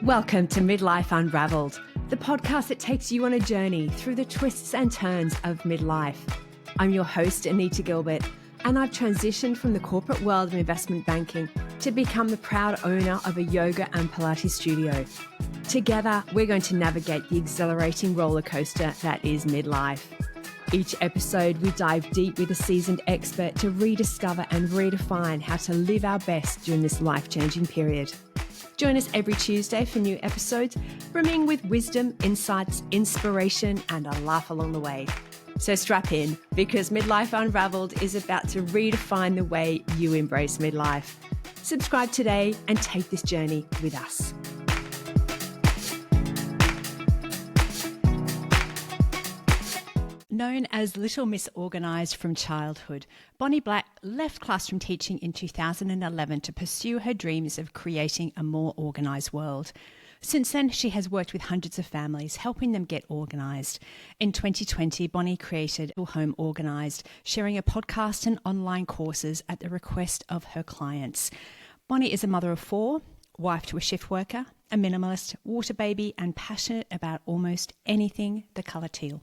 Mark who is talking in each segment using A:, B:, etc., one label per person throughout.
A: Welcome to Midlife Unraveled, the podcast that takes you on a journey through the twists and turns of midlife. I'm your host, Anita Gilbert, and I've transitioned from the corporate world of investment banking to become the proud owner of a yoga and Pilates studio. Together, we're going to navigate the exhilarating roller coaster that is midlife. Each episode, we dive deep with a seasoned expert to rediscover and redefine how to live our best during this life-changing period. Join us every Tuesday for new episodes, brimming with wisdom, insights, inspiration, and a laugh along the way. So strap in, because Midlife Unraveled is about to redefine the way you embrace midlife. Subscribe today and take this journey with us. Known as Little Miss Organised from childhood, Bonnie Black left classroom teaching in 2011 to pursue her dreams of creating a more organised world. Since then, she has worked with hundreds of families, helping them get organised. In 2020, Bonnie created Home Organised, sharing a podcast and online courses at the request of her clients. Bonnie is a mother of 4, wife to a shift worker, a minimalist, water baby, and passionate about almost anything the colour teal.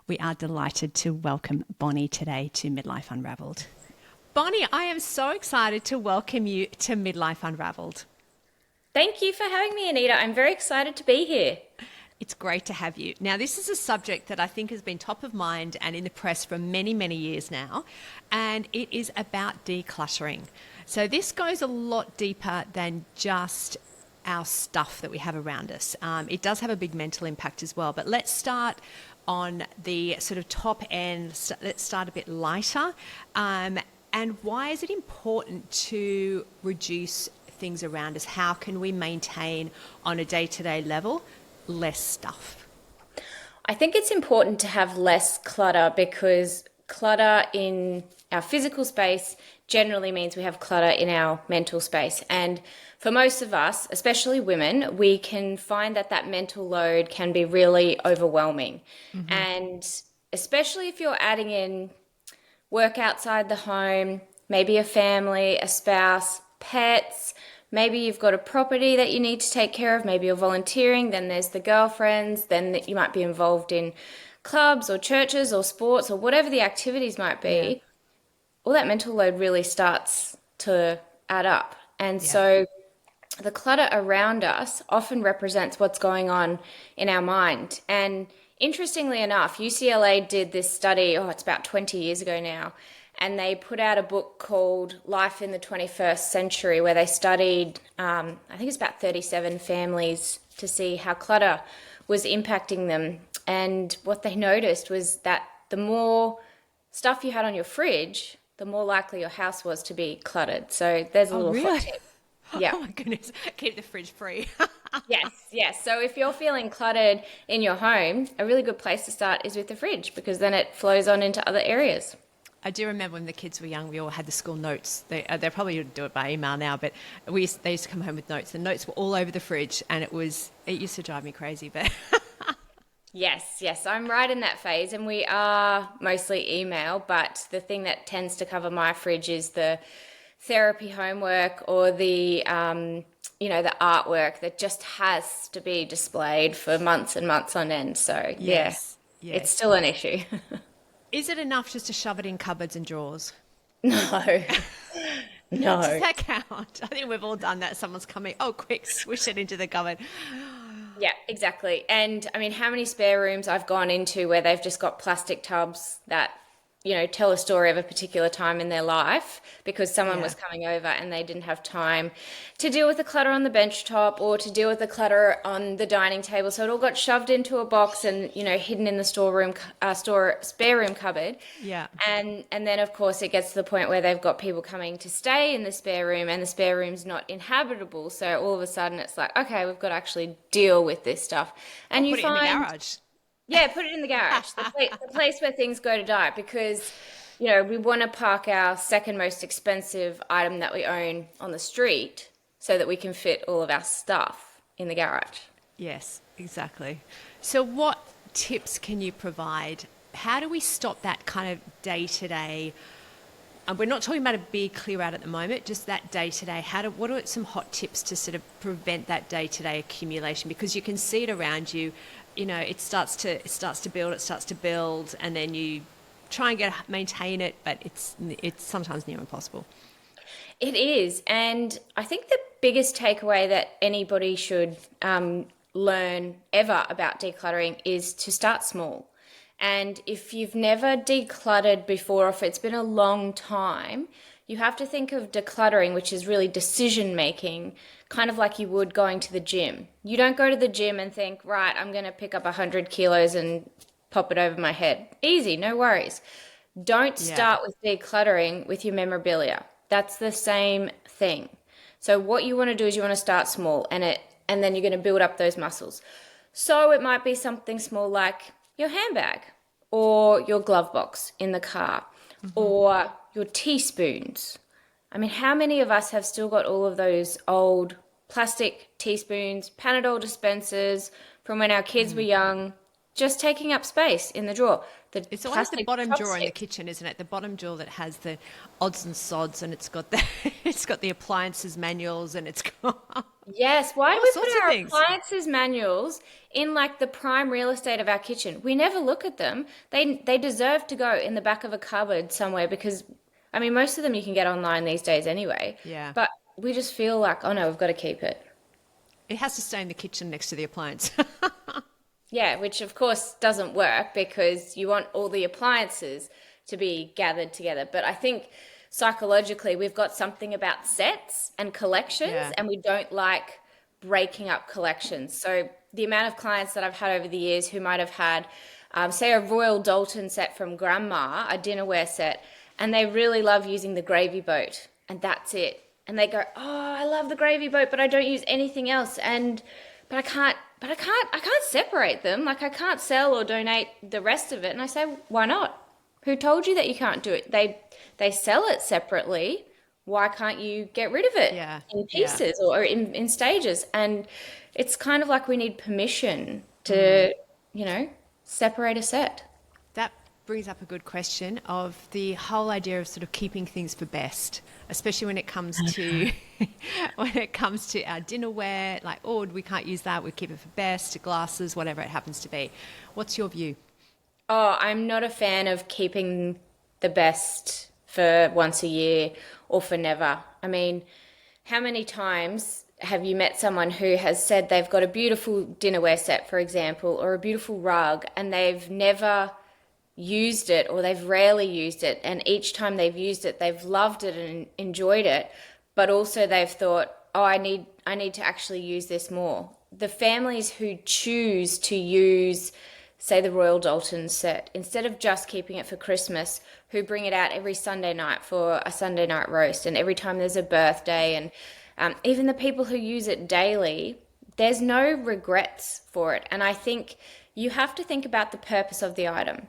A: We are delighted to welcome Bonnie today to Midlife Unraveled. Bonnie, I am so excited to welcome you to Midlife Unraveled.
B: Thank you for having me, Anita. I'm very excited to be here.
A: It's great to have you. Now, this is a subject that I think has been top of mind and in the press for many, many years now, and it is about decluttering. So this goes a lot deeper than just our stuff that we have around us. It does have a big mental impact as well, but let's start on the sort of top end. Let's start a bit lighter. And why is it important to reduce things around us? How can we maintain on a day-to-day level less stuff?
B: I think it's important to have less clutter, because clutter in our physical space generally means we have clutter in our mental space. And for most of us, especially women, we can find that mental load can be really overwhelming. Mm-hmm. And especially if you're adding in work outside the home, maybe a family, a spouse, pets, maybe you've got a property that you need to take care of, maybe you're volunteering, then there's the girlfriends, then you might be involved in clubs or churches or sports or whatever the activities might be. Yeah. All that mental load really starts to add up. And so the clutter around us often represents what's going on in our mind. And interestingly enough, UCLA did this study, it's about 20 years ago now, and they put out a book called Life in the 21st Century, where they studied, I think it's about 37 families, to see how clutter was impacting them. And what they noticed was that the more stuff you had on your fridge, the more likely your house was to be cluttered. So there's a little hot tip. Yeah.
A: Oh my goodness, keep the fridge free.
B: Yes. So if you're feeling cluttered in your home, a really good place to start is with the fridge, because then it flows on into other areas.
A: I do remember when the kids were young, we all had the school notes. They probably would do it by email now, but they used to come home with notes. The notes were all over the fridge, and it used to drive me crazy. But
B: Yes, I'm right in that phase, and we are mostly email, but the thing that tends to cover my fridge is the therapy homework or the the artwork that just has to be displayed for months and months on end. So yes. It's still an issue.
A: Is it enough just to shove it in cupboards and drawers?
B: No.
A: Does that count? I think we've all done that. Someone's coming, quick, swish it into the cupboard.
B: Yeah, exactly. And I mean, how many spare rooms I've gone into where they've just got plastic tubs that, tell a story of a particular time in their life, because someone was coming over and they didn't have time to deal with the clutter on the bench top or to deal with the clutter on the dining table. So it all got shoved into a box and, hidden in the spare room cupboard.
A: Yeah.
B: And then, of course, it gets to the point where they've got people coming to stay in the spare room and the spare room's not inhabitable. So all of a sudden it's like, okay, we've got to actually deal with this stuff. And
A: put it in the garage.
B: Yeah, put it in the garage, the place where things go to die, because, we want to park our second most expensive item that we own on the street so that we can fit all of our stuff in the garage.
A: Yes, exactly. So what tips can you provide? How do we stop that kind of day-to-day we're not talking about a big clear out at the moment, just that day to day. What are some hot tips to sort of prevent that day to day accumulation? Because you can see it around you, it starts to build, and then you try and maintain it, but it's sometimes near impossible.
B: It is. And I think the biggest takeaway that anybody should learn ever about decluttering is to start small. And if you've never decluttered before, or if it's been a long time, you have to think of decluttering, which is really decision making, kind of like you would going to the gym. You don't go to the gym and think, right, I'm going to pick up 100 kilos and pop it over my head. Easy, no worries. Don't start with decluttering with your memorabilia. That's the same thing. So what you want to do is you want to start small, and then you're going to build up those muscles. So it might be something small like your handbag or your glove box in the car, or your teaspoons. I mean, how many of us have still got all of those old plastic teaspoons, Panadol dispensers from when our kids were young, just taking up space in the drawer?
A: It's always the bottom drawer in the kitchen, isn't it? The bottom drawer that has the odds and sods, and it's got the appliances manuals, and it's got
B: Yes, why do we put our
A: things.
B: appliances manuals in like the prime real estate of our kitchen? We never look at them. They deserve to go in the back of a cupboard somewhere, because I mean most of them you can get online these days anyway.
A: Yeah.
B: But we just feel like, oh no, we've got to keep it.
A: It has to stay in the kitchen next to the appliance.
B: Yeah, which of course doesn't work because you want all the appliances to be gathered together. But I think psychologically we've got something about sets and collections, and we don't like breaking up collections. So the amount of clients that I've had over the years who might have had, say, a Royal Dalton set from grandma, a dinnerware set, and they really love using the gravy boat, and that's it. And they go, oh, I love the gravy boat, but I don't use anything else. But I can't separate them. Like I can't sell or donate the rest of it. And I say, why not? Who told you that you can't do it? They sell it separately. Why can't you get rid of it in pieces or in stages? And it's kind of like we need permission to, separate a set.
A: That brings up a good question of the whole idea of sort of keeping things for best, especially when it comes to our dinnerware, like, oh, we can't use that, we keep it for best, glasses, whatever it happens to be. What's your view?
B: Oh, I'm not a fan of keeping the best for once a year or for never. I mean, how many times have you met someone who has said they've got a beautiful dinnerware set, for example, or a beautiful rug, and they've never used it, or they've rarely used it, and each time they've used it they've loved it and enjoyed it, but also they've thought, oh, I need to actually use this more. The families who choose to use, say, the Royal Dalton set, instead of just keeping it for Christmas, who bring it out every Sunday night for a Sunday night roast, and every time there's a birthday, and even the people who use it daily, there's no regrets for it. And I think you have to think about the purpose of the item.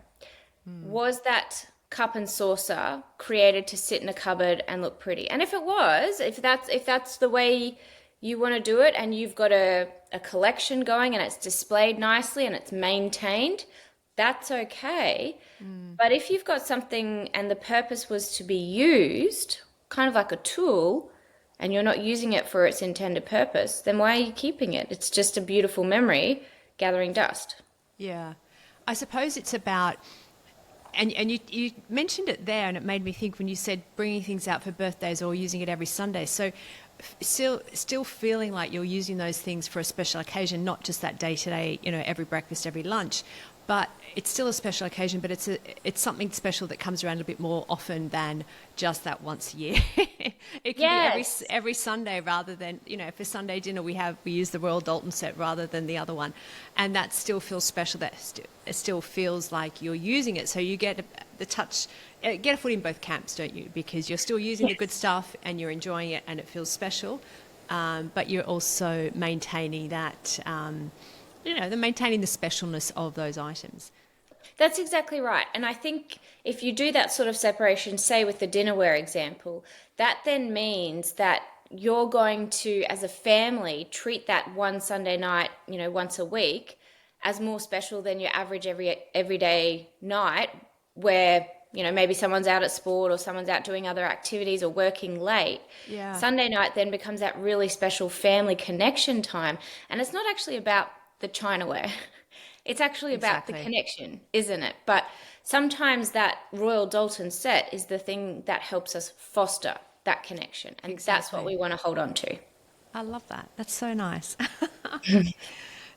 B: Was that cup and saucer created to sit in a cupboard and look pretty? And if it was, if that's the way you want to do it, and you've got a collection going and it's displayed nicely and it's maintained, that's okay. But if you've got something and the purpose was to be used, kind of like a tool, and you're not using it for its intended purpose, then why are you keeping it? It's just a beautiful memory gathering dust.
A: Yeah. I suppose it's about... And you mentioned it there, and it made me think when you said bringing things out for birthdays or using it every Sunday. So still feeling like you're using those things for a special occasion, not just that day-to-day, every breakfast, every lunch. But it's still a special occasion, but it's something special that comes around a bit more often than just that once a year. It can be every Sunday, rather than, for Sunday dinner we use the Royal Dalton set rather than the other one, and that still feels special. It still feels like you're using it, so you get the touch, get a foot in both camps, don't you? Because you're still using the good stuff and you're enjoying it and it feels special, but you're also maintaining that. Maintaining the specialness of those items.
B: That's exactly right. And I think if you do that sort of separation, say with the dinnerware example, that then means that you're going to, as a family, treat that one Sunday night, once a week, as more special than your average everyday night, where maybe someone's out at sport or someone's out doing other activities or working late.
A: Yeah.
B: Sunday night then becomes that really special family connection time. And it's not actually about the chinaware. It's actually about the
A: Exactly.
B: connection, isn't it? But sometimes that Royal Doulton set is the thing that helps us foster that connection. And that's what
A: Exactly.
B: we want to hold on to.
A: I love that. That's so nice.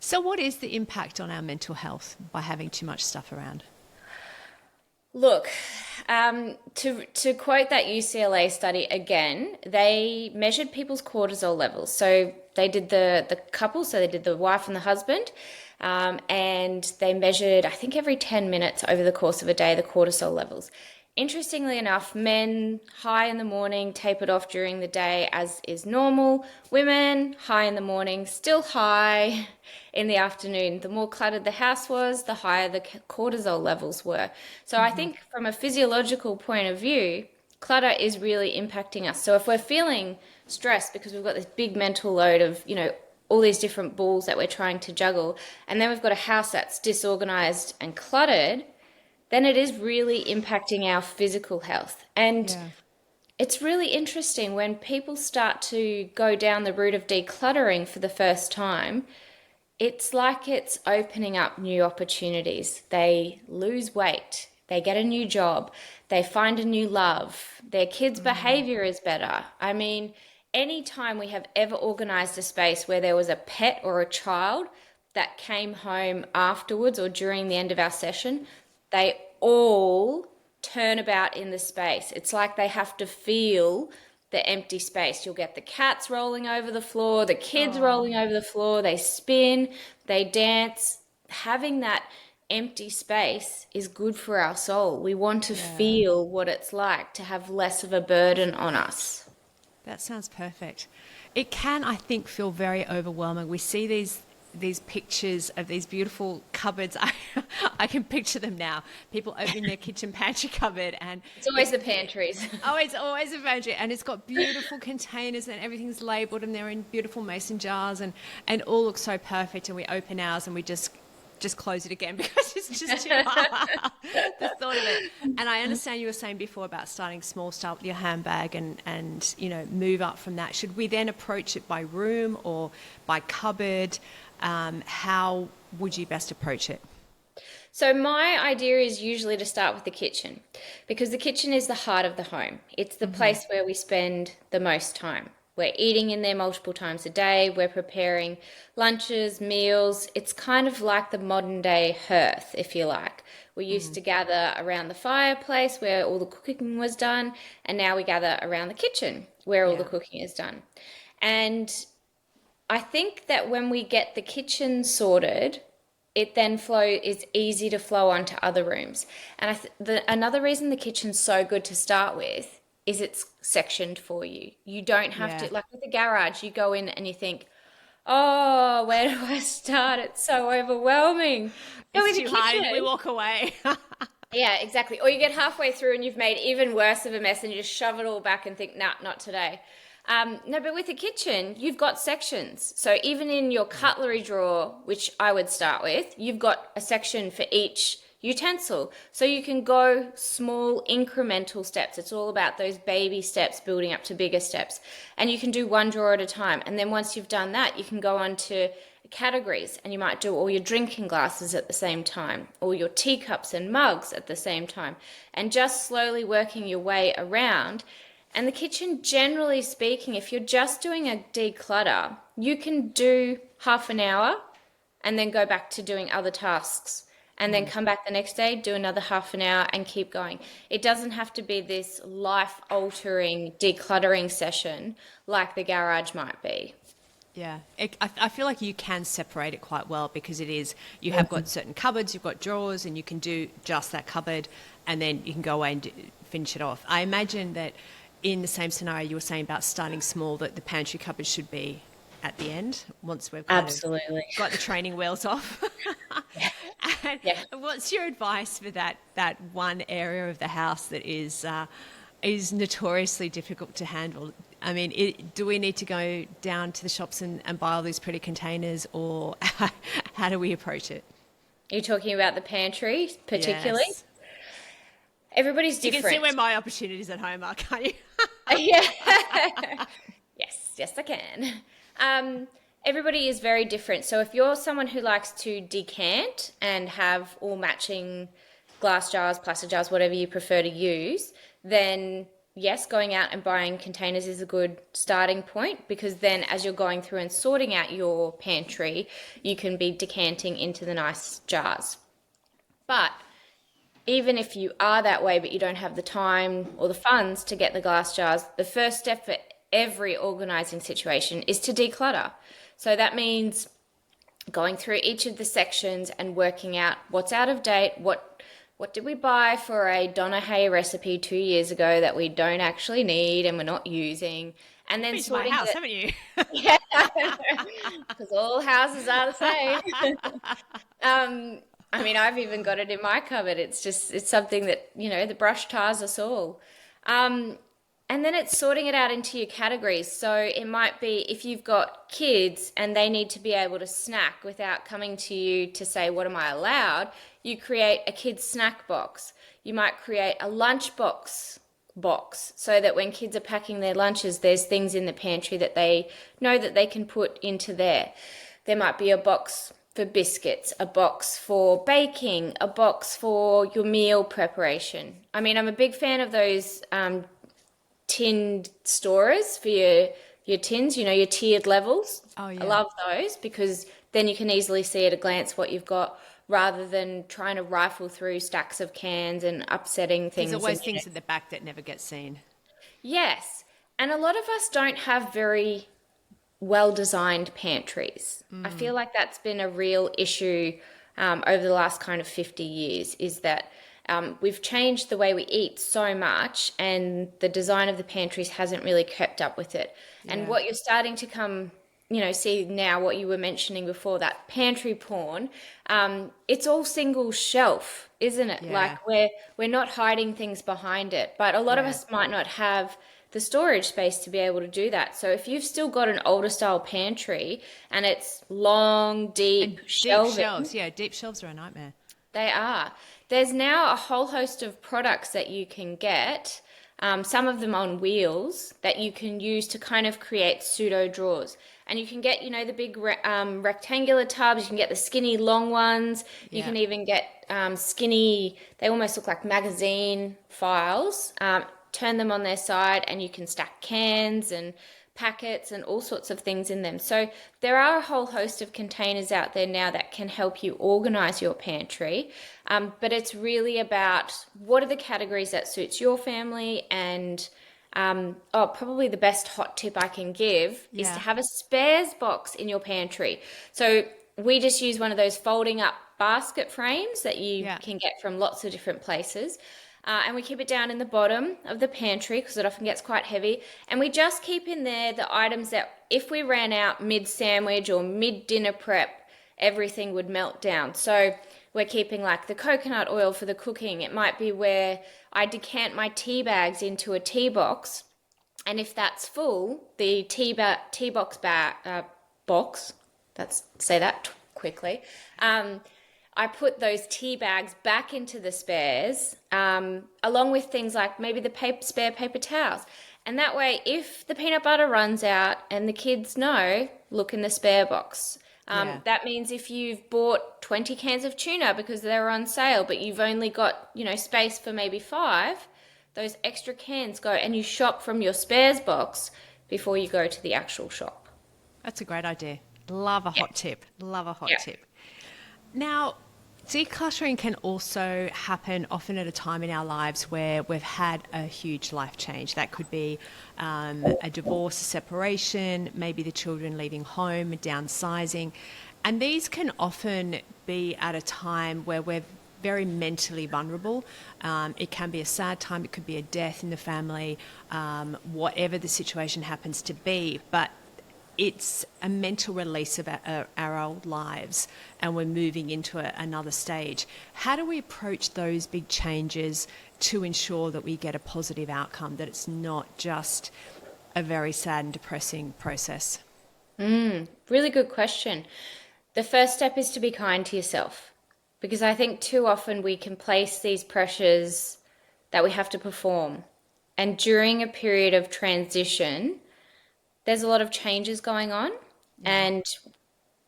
A: So what is the impact on our mental health by having too much stuff around?
B: Look, to quote that UCLA study again, they measured people's cortisol levels. So they did the couple, so they did the wife and the husband, and they measured, I think, every 10 minutes over the course of a day, the cortisol levels. Interestingly enough, men high in the morning, tapered off during the day as is normal. Women high in the morning, still high in the afternoon. The more cluttered the house was, the higher the cortisol levels were. So I think from a physiological point of view, clutter is really impacting us. So if we're feeling stressed because we've got this big mental load of, all these different balls that we're trying to juggle, and then we've got a house that's disorganized and cluttered, then it is really impacting our physical health. And
A: Yeah.
B: it's really interesting when people start to go down the route of decluttering for the first time. It's like it's opening up new opportunities. They lose weight, they get a new job, they find a new love, their kids' behavior is better. I mean, anytime we have ever organized a space where there was a pet or a child that came home afterwards or during the end of our session, they all turn about in the space. It's like they have to feel the empty space. You'll get the cats rolling over the floor, the kids rolling over the floor, they spin, they dance. Having that empty space is good for our soul. We want to feel what it's like to have less of a burden on us.
A: That sounds perfect. It can, I think, feel very overwhelming. We see these pictures of these beautiful cupboards. I can picture them now. People opening their kitchen pantry cupboard, and
B: It's always the pantries.
A: oh, it's always a pantry, and it's got beautiful containers, and everything's labelled, and they're in beautiful mason jars, and all looks so perfect. And we open ours, and we just close it again because it's just too hard. The thought of it. And I understand you were saying before about starting small, start with your handbag and move up from that. Should we then approach it by room or by cupboard? How would you best approach it?
B: So my idea is usually to start with the kitchen because the kitchen is the heart of the home. It's the place where we spend the most time. We're eating in there multiple times a day. We're preparing lunches, meals. It's kind of like the modern day hearth, if you like. We used to gather around the fireplace where all the cooking was done, and now we gather around the kitchen where all the cooking is done. And I think that when we get the kitchen sorted, it then is easy to flow onto other rooms. And another reason the kitchen's so good to start with is it's sectioned for you. You don't have to, like with the garage, you go in and you think, oh, where do I start? It's so overwhelming. Go with
A: It's
B: the
A: too hard.
B: kitchen.
A: We walk away.
B: Yeah, exactly. Or you get halfway through and you've made even worse of a mess and you just shove it all back and think, nah, not today. No, but with the kitchen, you've got sections. So even in your cutlery drawer, which I would start with, you've got a section for each utensil. So you can go small incremental steps. It's all about those baby steps building up to bigger steps. And you can do one drawer at a time. And then once you've done that, you can go on to categories and you might do all your drinking glasses at the same time, or your teacups and mugs at the same time, and just slowly working your way around. And the kitchen, generally speaking, if you're just doing a declutter, you can do half an hour and then go back to doing other tasks and then come back the next day, do another half an hour and keep going. It doesn't have to be this life-altering decluttering session like the garage might be.
A: Yeah, I feel like you can separate it quite well because it is, you have got certain cupboards, you've got drawers, and you can do just that cupboard and then you can go away and finish it off. I imagine that in the same scenario you were saying about starting small, that the pantry cupboard should be at the end once we've kind
B: Absolutely
A: of got the training wheels off. And what's your advice for that one area of the house that is notoriously difficult to handle? I mean, do we need to go down to the shops and buy all these pretty containers, or how do we approach it?
B: You're talking about the pantry particularly?
A: Yes.
B: everybody's
A: You
B: different.
A: can see where my opportunities at home are, can't you?
B: Yeah. Yes, I can. Everybody is very different. So if you're someone who likes to decant and have all matching glass jars, plastic jars, whatever you prefer to use, then yes, going out and buying containers is a good starting point, because then as you're going through and sorting out your pantry, you can be decanting into the nice jars. But even if you are that way, but you don't have the time or the funds to get the glass jars, the first step for every organizing situation is to declutter. So that means going through each of the sections and working out what's out of date, what did we buy for a Donna Hay recipe 2 years ago that we don't actually need and we're not using, and then
A: Been to my house, haven't you?
B: yeah, because all houses are the same. I mean, I've even got it in my cupboard. It's something that, the brush tars us all. And then it's sorting it out into your categories. So it might be if you've got kids and they need to be able to snack without coming to you to say, what am I allowed? You create a kid's snack box. You might create a lunch box so that when kids are packing their lunches, there's things in the pantry that they know that they can put into there. There might be a box for biscuits, a box for baking, a box for your meal preparation. I mean, I'm a big fan of those tinned storers for your tins, your tiered levels.
A: Oh, yeah.
B: I love those because then you can easily see at a glance what you've got, rather than trying to rifle through stacks of cans and upsetting things.
A: There's always things at the back that never get seen.
B: Yes. And a lot of us don't have very well-designed pantries. I feel like that's been a real issue over the last kind of 50 years, is that we've changed the way we eat so much, and the design of the pantries hasn't really kept up with it.
A: Yeah.
B: And what you're starting to see now, what you were mentioning before, that pantry porn, it's all single shelf, isn't it?
A: Yeah.
B: Like we're not hiding things behind it, but a lot of us might not have the storage space to be able to do that. So if you've still got an older style pantry and it's long, deep shelving.
A: Deep shelves, yeah, deep shelves are a nightmare.
B: They are. There's now a whole host of products that you can get, some of them on wheels, that you can use to kind of create pseudo drawers. And you can get, the big rectangular tubs. You can get the skinny long ones. You can even get skinny, they almost look like magazine files. Turn them on their side and you can stack cans and packets and all sorts of things in them. So there are a whole host of containers out there now that can help you organize your pantry. But it's really about what are the categories that suits your family. And probably the best hot tip I can give is to have a spares box in your pantry. So we just use one of those folding up basket frames that you can get from lots of different places. And we keep it down in the bottom of the pantry because it often gets quite heavy. And we just keep in there the items that if we ran out mid-sandwich or mid-dinner prep, everything would melt down. So we're keeping like the coconut oil for the cooking. It might be where I decant my tea bags into a tea box. And if that's full, the tea box box, say that quickly, I put those tea bags back into the spares, along with things like maybe the spare paper towels. And that way, if the peanut butter runs out and the kids know, look in the spare box. That means if you've bought 20 cans of tuna because they're on sale, but you've only got, space for maybe 5, those extra cans go, and you shop from your spares box before you go to the actual shop.
A: That's a great idea. Love a hot tip. Love a hot tip. Now, decluttering can also happen often at a time in our lives where we've had a huge life change. That could be a divorce, a separation, maybe the children leaving home, downsizing. And these can often be at a time where we're very mentally vulnerable. It can be a sad time. It could be a death in the family, whatever the situation happens to be. But it's a mental release of our old lives, and we're moving into another stage. How do we approach those big changes to ensure that we get a positive outcome, that it's not just a very sad and depressing process?
B: Really good question. The first step is to be kind to yourself, because I think too often we can place these pressures that we have to perform. And during a period of transition, there's a lot of changes going on. And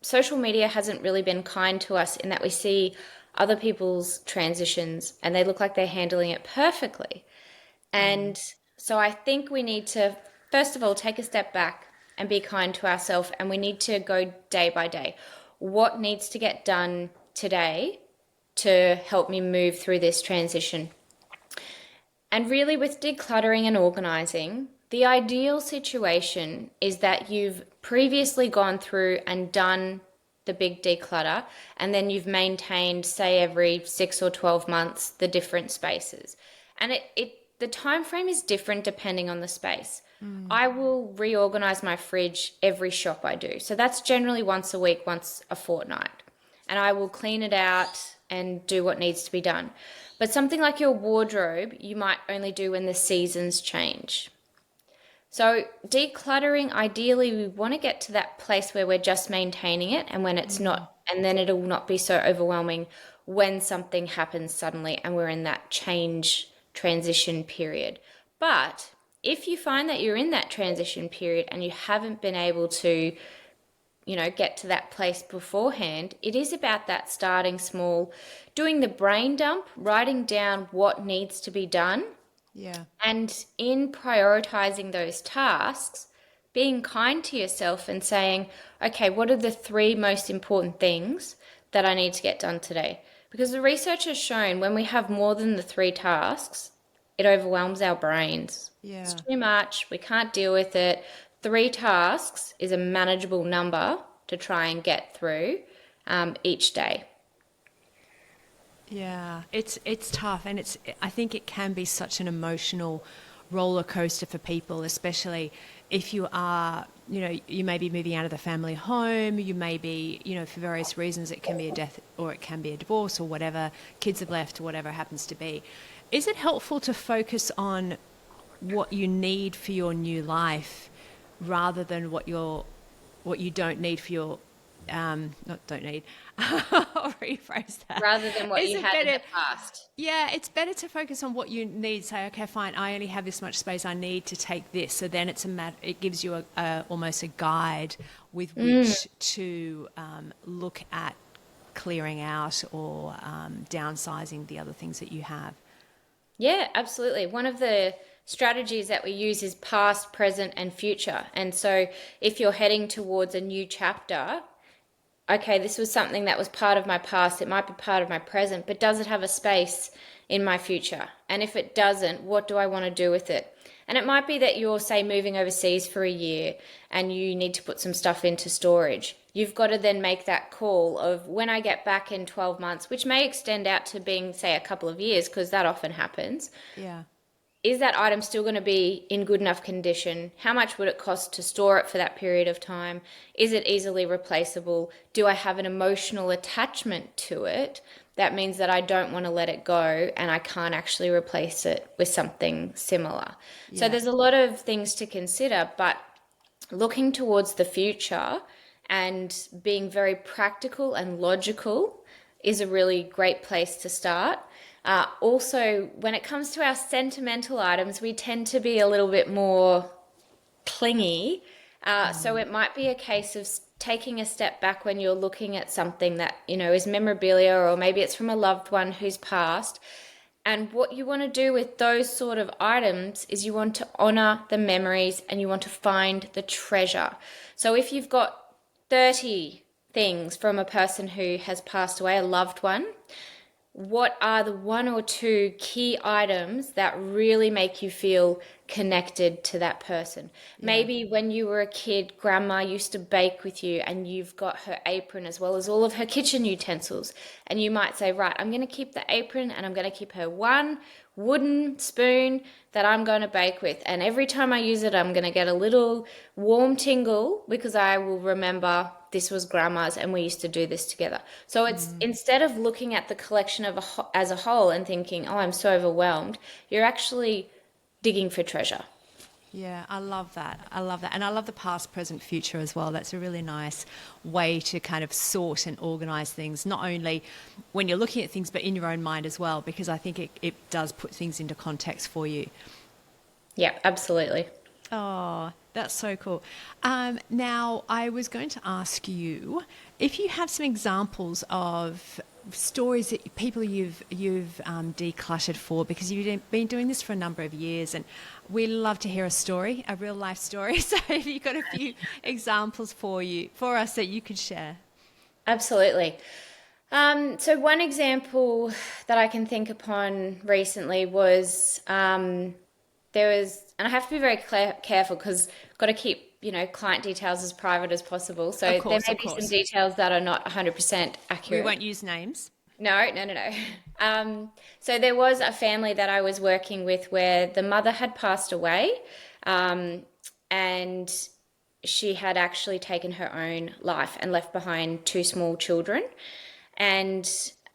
B: social media hasn't really been kind to us in that we see other people's transitions and they look like they're handling it perfectly. And so I think we need to, first of all, take a step back and be kind to ourselves, and we need to go day by day. What needs to get done today to help me move through this transition? And really, with decluttering and organizing, the ideal situation is that you've previously gone through and done the big declutter, and then you've maintained, say, every 6 or 12 months, the different spaces. And the time frame is different depending on the space. I will reorganize my fridge every shop I do. So that's generally once a week, once a fortnight. And I will clean it out and do what needs to be done. But something like your wardrobe, you might only do when the seasons change. So decluttering, ideally, we want to get to that place where we're just maintaining it, and when it's not, and then it'll not be so overwhelming when something happens suddenly and we're in that transition period. But if you find that you're in that transition period and you haven't been able to, get to that place beforehand, it is about that starting small, doing the brain dump, writing down what needs to be done.
A: Yeah.
B: And in prioritizing those tasks, being kind to yourself and saying, okay, what are the 3 most important things that I need to get done today? Because the research has shown when we have more than the 3 tasks, it overwhelms our brains.
A: Yeah.
B: It's too much. We can't deal with it. 3 tasks is a manageable number to try and get through each day.
A: Yeah, it's tough, and I think it can be such an emotional roller coaster for people, especially if you are, you may be moving out of the family home, you may be, for various reasons, it can be a death or it can be a divorce or whatever, kids have left or whatever happens to be. Is it helpful to focus on what you need for your new life rather than what you don't need for your not don't need. I'll rephrase that.
B: Rather than what you had in the past.
A: Yeah, it's better to focus on what you need. Say, okay, fine, I only have this much space. I need to take this. So then it gives you almost a guide with which to look at clearing out or downsizing the other things that you have.
B: Yeah, absolutely. One of the strategies that we use is past, present, and future. And so if you're heading towards a new chapter, okay, this was something that was part of my past, it might be part of my present, but does it have a space in my future? And if it doesn't, what do I want to do with it? And it might be that you're, say, moving overseas for a year and you need to put some stuff into storage. You've got to then make that call of when I get back in 12 months, which may extend out to being, say, a couple of years, because that often happens.
A: Yeah.
B: Is that item still going to be in good enough condition? How much would it cost to store it for that period of time? Is it easily replaceable? Do I have an emotional attachment to it? That means that I don't want to let it go and I can't actually replace it with something similar. Yeah. So there's a lot of things to consider, but looking towards the future and being very practical and logical is a really great place to start. Also, when it comes to our sentimental items, we tend to be a little bit more clingy. So it might be a case of taking a step back when you're looking at something that, is memorabilia, or maybe it's from a loved one who's passed. And what you want to do with those sort of items is you want to honor the memories and you want to find the treasure. So if you've got 30 things from a person who has passed away, a loved one, what are the 1 or 2 key items that really make you feel connected to that person? Yeah. Maybe when you were a kid, grandma used to bake with you and you've got her apron as well as all of her kitchen utensils. And you might say, right, I'm going to keep the apron and I'm going to keep her one wooden spoon that I'm going to bake with. And every time I use it, I'm going to get a little warm tingle because I will remember this was grandma's and we used to do this together. So it's instead of looking at the collection as a whole and thinking, oh, I'm so overwhelmed, you're actually digging for treasure.
A: Yeah, I love that. I love that. And I love the past, present, future as well. That's a really nice way to kind of sort and organize things, not only when you're looking at things, but in your own mind as well, because I think it does put things into context for you.
B: Yeah, absolutely.
A: Oh, that's so cool. Now, I was going to ask you if you have some examples of stories that people you've decluttered for, because you've been doing this for a number of years, and we love to hear a story, a real life story. So, if you've got a few examples for us that you could share.
B: Absolutely. So one example that I can think upon recently was there was, and I have to be very careful because I've got to keep, client details as private as possible.
A: Of
B: So there
A: course,
B: may
A: of
B: be some
A: course.
B: details that are not 100%
A: We
B: accurate.
A: won't use names.
B: No, no, no, no. So there was a family that I was working with where the mother had passed away, um, and she had actually taken her own life and left behind two small children. And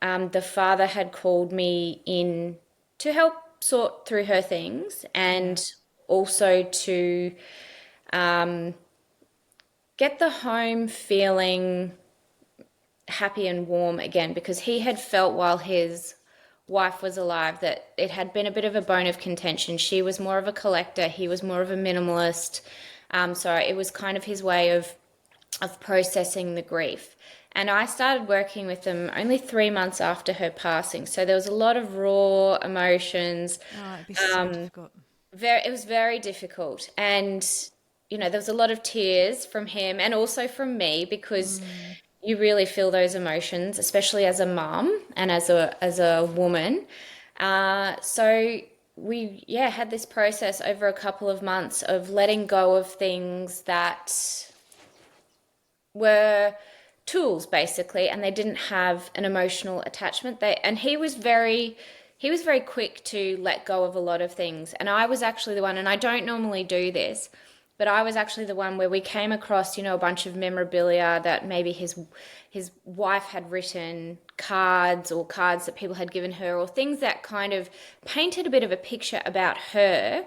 B: the father had called me in to help sort through her things
A: Yeah.
B: and also to get the home feeling happy and warm again, because he had felt while his wife was alive that it had been a bit of a bone of contention. She was more of a collector, he was more of a minimalist. So it was kind of his way of processing the grief. And I started working with them only 3 months after her passing. So there was a lot of raw emotions.
A: Oh, it'd be so difficult.
B: It was very difficult. And, there was a lot of tears from him and also from me, because you really feel those emotions, especially as a mum and as a woman. So we, yeah, had this process over a couple of months of letting go of things that were tools basically, and they didn't have an emotional attachment. And he was very quick to let go of a lot of things, and I was actually the one, and I don't normally do this, but I was actually the one where we came across, a bunch of memorabilia that maybe his wife had written, cards or cards that people had given her, or things that kind of painted a bit of a picture about her.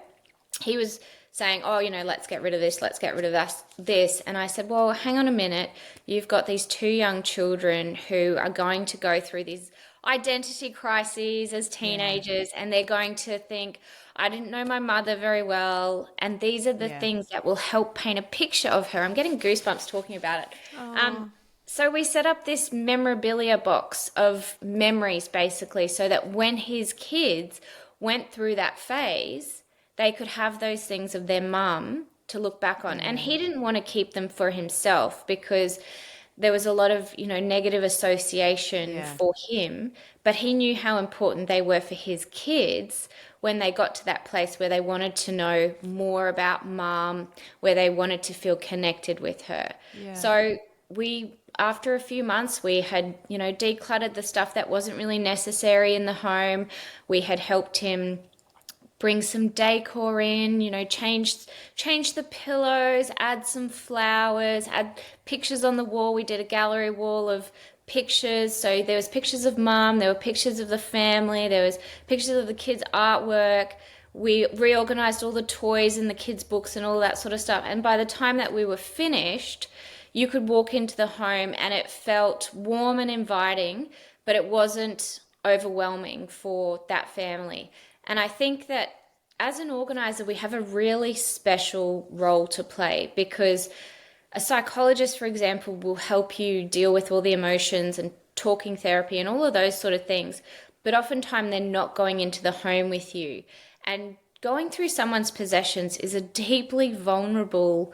B: He was saying, oh, let's get rid of this, let's get rid of this. And I said, well, hang on a minute. You've got these two young children who are going to go through these identity crises as
A: Yeah.
B: teenagers, and they're going to think, I didn't know my mother very well. And these are the
A: Yeah.
B: things that will help paint a picture of her. I'm getting goosebumps talking about it.
A: Oh,
B: So we set up this memorabilia box of memories basically, so that when his kids went through that phase, they could have those things of their mum to look back on. And
A: yeah.
B: he didn't want to keep them for himself because there was a lot of, negative association
A: Yeah.
B: for him, but he knew how important they were for his kids when they got to that place where they wanted to know more about mum, where they wanted to feel connected with her.
A: Yeah.
B: So after a few months, we had, decluttered the stuff that wasn't really necessary in the home. We had helped him bring some decor in, change the pillows, add some flowers, add pictures on the wall. We did a gallery wall of pictures. So there was pictures of mum, there were pictures of the family, there was pictures of the kids' artwork. We reorganized all the toys in the kids' books and all that sort of stuff. And by the time that we were finished, you could walk into the home and it felt warm and inviting, but it wasn't overwhelming for that family. And I think that as an organizer, we have a really special role to play, because a psychologist, for example, will help you deal with all the emotions and talking therapy and all of those sort of things. But oftentimes they're not going into the home with you. And going through someone's possessions is a deeply vulnerable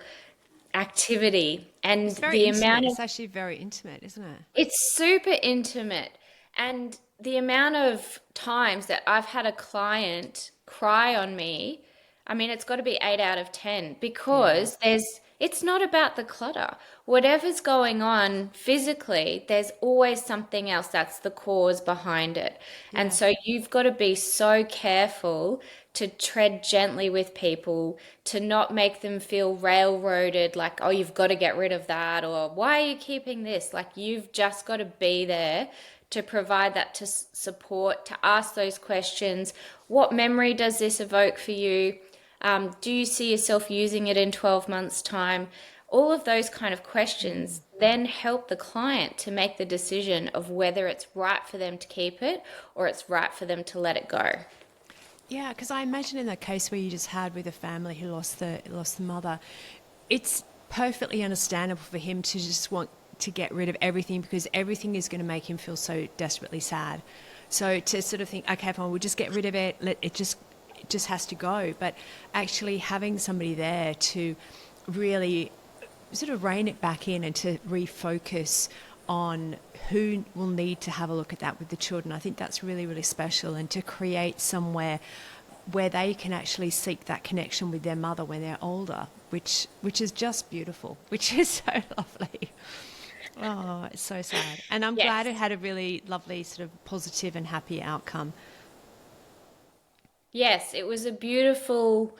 B: activity. And
A: It's very
B: the
A: intimate.
B: amount of
A: It's actually very intimate, isn't it?
B: it's super intimate. And the amount of times that I've had a client cry on me, I mean, it's got to be 8 out of 10,
A: Yeah.
B: because it's not about the clutter. Whatever's going on physically, there's always something else that's the cause behind it. And
A: Yeah.
B: so you've got to be so careful to tread gently with people, to not make them feel railroaded, like, oh, you've got to get rid of that, or why are you keeping this? Like, you've just got to be there to provide that to support, to ask those questions. What memory does this evoke for you? Do you see yourself using it in 12 months' time? All of those kind of questions then help the client to make the decision of whether it's right for them to keep it or it's right for them to let it go.
A: Yeah, because I imagine in that case where you just had with a family who lost the mother, it's perfectly understandable for him to just want to get rid of everything because everything is going to make him feel so desperately sad. So to sort of think, okay, fine, we'll just get rid of it. It just has to go. But actually having somebody there to really sort of rein it back in and to refocus on who will need to have a look at that with the children. I think that's really, really special, and to create somewhere where they can actually seek that connection with their mother when they're older, which is just beautiful, which is so lovely. Oh, it's so sad. And I'm glad
B: Yes.
A: it had a really lovely sort of positive and happy outcome.
B: Yes, it was a beautiful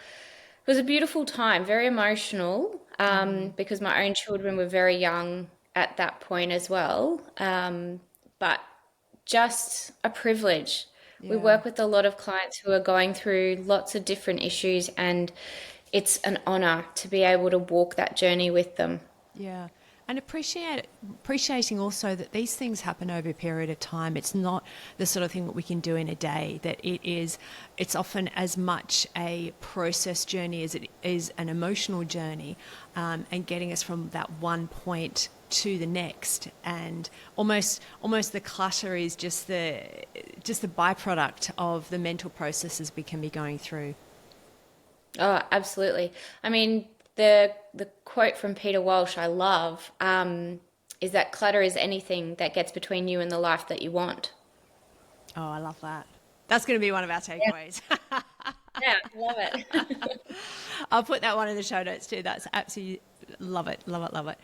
B: time, very emotional, because my own children were very young at that point as well. But just a privilege. We
A: Yeah.
B: work with a lot of clients who are going through lots of different issues, and it's an honor to be able to walk that journey with them.
A: Yeah. And appreciating also that these things happen over a period of time. It's not the sort of thing that we can do in a day, that it's often as much a process journey as it is an emotional journey, and getting us from that one point to the next. And almost the clutter is just the byproduct of the mental processes we can be going through.
B: Oh, absolutely. I mean, the quote from Peter Walsh I love, is that clutter is anything that gets between you and the life that you want.
A: Oh, I love that. That's going to be one of our
B: Yeah,
A: takeaways.
B: yeah, love it.
A: I'll put that one in the show notes too. That's absolutely love it, love it, love it.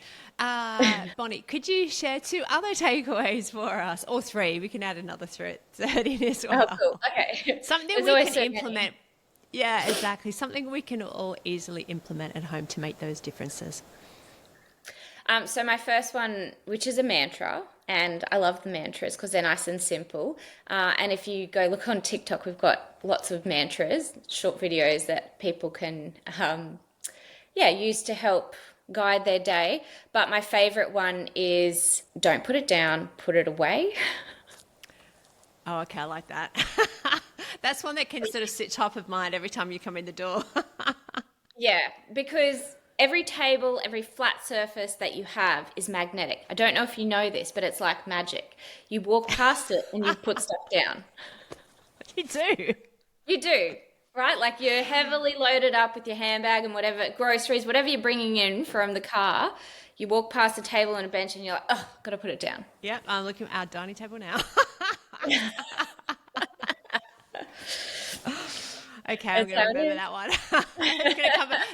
A: Bonnie, could you share two other takeaways for us, or three? We can add another third in as
B: Oh,
A: well.
B: cool. Okay.
A: Something
B: There's
A: we
B: always
A: can
B: so many.
A: implement. Yeah, exactly. Something we can all easily implement at home to make those differences.
B: So my first one, which is a mantra, and I love the mantras because they're nice and simple. And if you go look on TikTok, we've got lots of mantras, short videos that people can, use to help guide their day. But my favorite one is don't put it down, put it away.
A: Oh, okay, I like that. That's one that can sort of sit top of mind every time you come in the door.
B: Yeah, because every table, every flat surface that you have is magnetic. I don't know if you know this, but it's like magic. You walk past it and you put stuff down.
A: You do.
B: You do, right? Like you're heavily loaded up with your handbag and whatever, groceries, whatever you're bringing in from the car. You walk past a table and a bench and you're like, oh, gotta put it down.
A: Yep, I'm looking at our dining table now. Okay, I'm
B: That's
A: going to
B: how it
A: remember
B: is.
A: that one.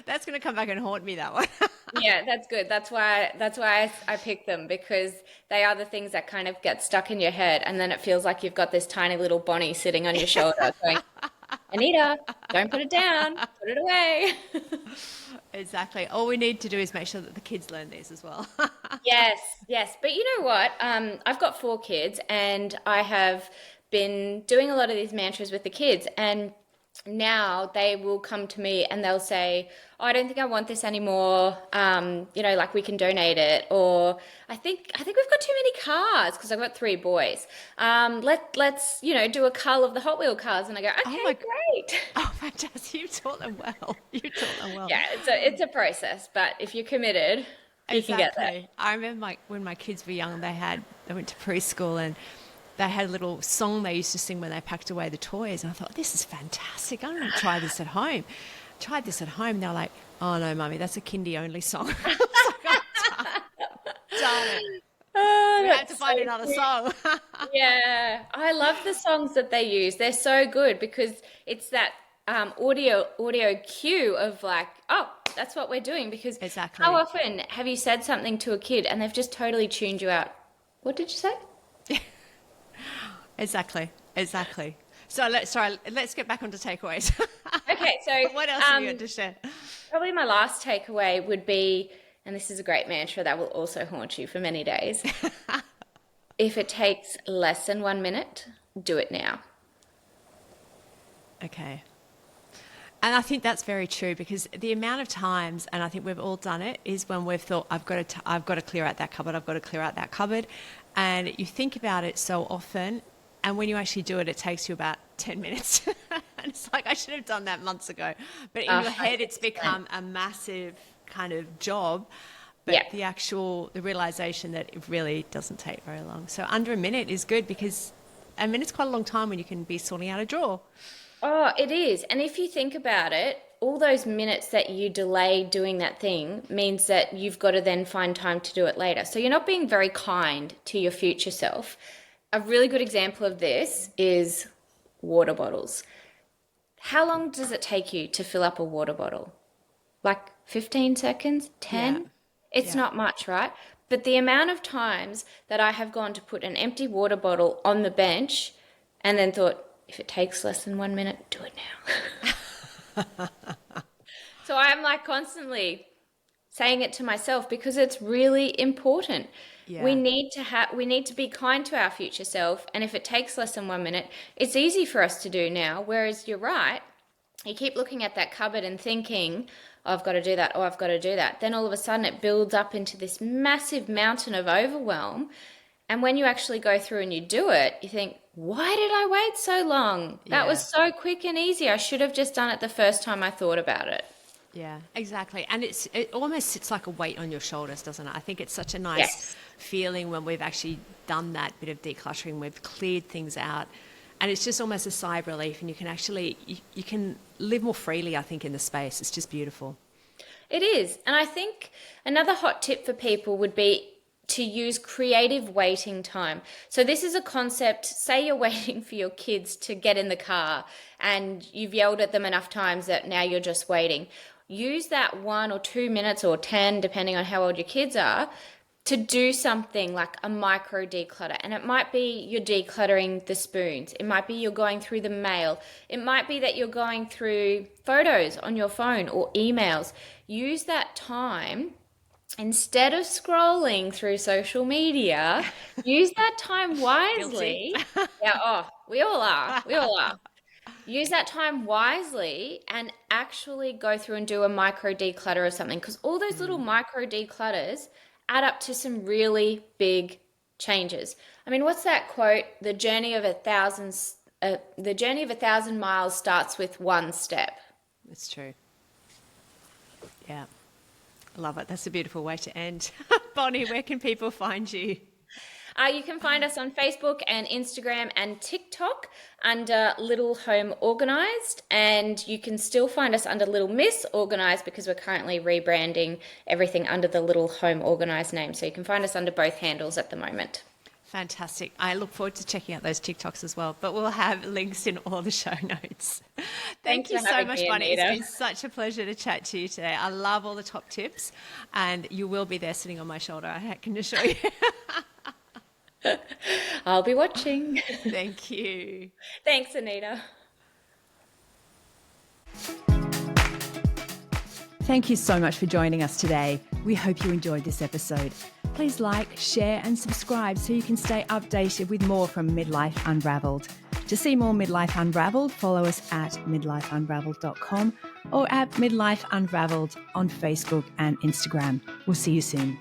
A: That's going to come back and haunt me, that one.
B: Yeah, that's good. That's why I pick them because they are the things that kind of get stuck in your head, and then it feels like you've got this tiny little Bonnie sitting on your shoulder going, Anita, don't put it down, put it away.
A: Exactly. All we need to do is make sure that the kids learn these as well.
B: Yes, yes. But you know what? I've got 4 kids and I have been doing a lot of these mantras with the kids, and now they will come to me and they'll say, "Oh, I don't think I want this anymore. Like we can donate it, or I think we've got too many cars because I've got 3 boys. Let's do a cull of the Hot Wheel cars." And I go,
A: Oh
B: "Okay,
A: my,
B: great."
A: oh, fantastic. You taught them well. You taught them well.
B: Yeah, it's a process, but if you're committed, you can get there.
A: Exactly. I remember when my kids were young, they went to preschool and they had a little song they used to sing when they packed away the toys. And I thought, this is fantastic. I'm going to try this at home. Tried this at home. They're like, oh no, mummy, that's a kindy only song. I was like, oh, darn it.
B: Oh,
A: We had to
B: that's so
A: find another
B: cute.
A: song.
B: Yeah, I love the songs that they use. They're so good because it's that audio cue of like, oh, that's what we're doing. Because how
A: Exactly.
B: often have you said something to a kid and they've just totally tuned you out? What did you say?
A: Exactly. Exactly. So let's get back onto takeaways.
B: Okay, so
A: What else have you got to share?
B: probably my last takeaway would be, and this is a great mantra that will also haunt you for many days. If it takes less than 1 minute, do it now.
A: Okay. And I think that's very true, because the amount of times, and I think we've all done it, is when we've thought, I've got to clear out that cupboard, I've got to clear out that cupboard. And you think about it so often, and when you actually do it, it takes you about 10 minutes. And it's like, I should have done that months ago. But in your head, it's become a massive kind of job. But the realization that it really doesn't take very long. So under a minute is good, because a minute's quite a long time when you can be sorting out a drawer.
B: Oh, it is. And if you think about it, all those minutes that you delay doing that thing means that you've got to then find time to do it later. So you're not being very kind to your future self. A really good example of this is water bottles. How long does it take you to fill up a water bottle? Like 15 seconds? 10?
A: Yeah.
B: It's not much, right? But the amount of times that I have gone to put an empty water bottle on the bench and then thought, if it takes less than 1 minute, do it now. So I'm like constantly saying it to myself, because it's really important.
A: Yeah.
B: We need to be kind to our future self, and if it takes less than 1 minute, it's easy for us to do now. Whereas you're right, you keep looking at that cupboard and thinking, oh, I've got to do that, oh, I've got to do that. Then all of a sudden it builds up into this massive mountain of overwhelm. And when you actually go through and you do it, you think, why did I wait so long? That was so quick and easy. I should have just done it the first time I thought about it.
A: Yeah, exactly. And it almost sits like a weight on your shoulders, doesn't it? I think it's such a nice feeling when we've actually done that bit of decluttering, we've cleared things out, and it's just almost a sigh of relief, and you can actually, you can live more freely, I think, in the space. It's just beautiful.
B: It is. And I think another hot tip for people would be to use creative waiting time. So this is a concept, say you're waiting for your kids to get in the car and you've yelled at them enough times that now you're just waiting. Use that 1 or 2 minutes or 10, depending on how old your kids are, to do something like a micro declutter. And it might be you're decluttering the spoons. It might be you're going through the mail. It might be that you're going through photos on your phone or emails. Use that time. Instead of scrolling through social media, use that time wisely. We all are. Use that time wisely and actually go through and do a micro declutter or something, because all those little micro declutters add up to some really big changes. I mean, what's that quote? The journey of a thousand miles starts with one step.
A: It's true. Yeah. I love it. That's a beautiful way to end. Bonnie, where can people find you?
B: You can find us on Facebook and Instagram and TikTok under Little Home Organised, and you can still find us under Little Miss Organised, because we're currently rebranding everything under the Little Home Organised name. So you can find us under both handles at the moment.
A: Fantastic. I look forward to checking out those TikToks as well, but we'll have links in all the show notes. Thank you so much, Bonnie. It's been such a pleasure to chat to you today. I love all the top tips, and you will be there sitting on my shoulder, I can assure you.
B: I'll be watching.
A: Thank you.
B: Thanks, Anita.
A: Thank you so much for joining us today. We hope you enjoyed this episode. Please like, share and subscribe so you can stay updated with more from Midlife Unraveled. To see more Midlife Unraveled, follow us at midlifeunraveled.com or at Midlife Unraveled on Facebook and Instagram. We'll see you soon.